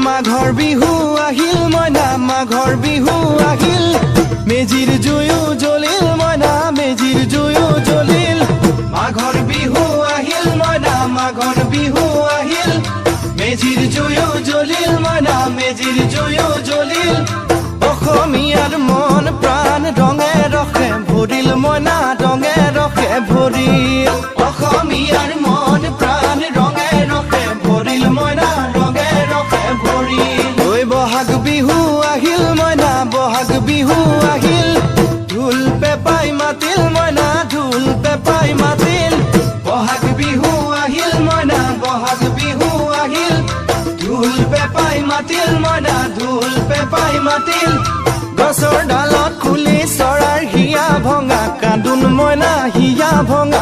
মাঘৰ বিহু আহিল মইনা মাঘৰ বিহু আহিল মেজিৰ জুয়ো জ্বলিল মইনা মেজিৰ জুয়ো জ্বলিল মাঘৰ বিহু আহিল মইনা মাঘৰ বিহু আহিল মেজিৰ জুয়ো জ্বলিল মইনা মেজিৰ জুয়ো জ্বলিল অসমীয়াৰ মন প্ৰাণ ৰঙে ৰখে ভৰিল মইনা ৰঙে ৰখে ভৰিল অসমীয়াৰ মন প্ৰাণ ৰঙে ৰখে ভৰিল মইনা ৰঙে ৰখে ভৰিল ঐ বহাগ বিহু আহিল মইনা বহাগ বিহু আহিল ঢোল পেপাই মাতিল মইনা ঢোল পেপাই মাতিল বহাগ বিহু আহিল মইনা বহাগ বিহু আহিল ঢোল পেপাই মাতিল মইনা ঢোল পেপাই মাতিল গছৰ ডালত কুলি চৰাইৰ হিয়া ভঙা কান্দোন মইনা হিয়া ভঙা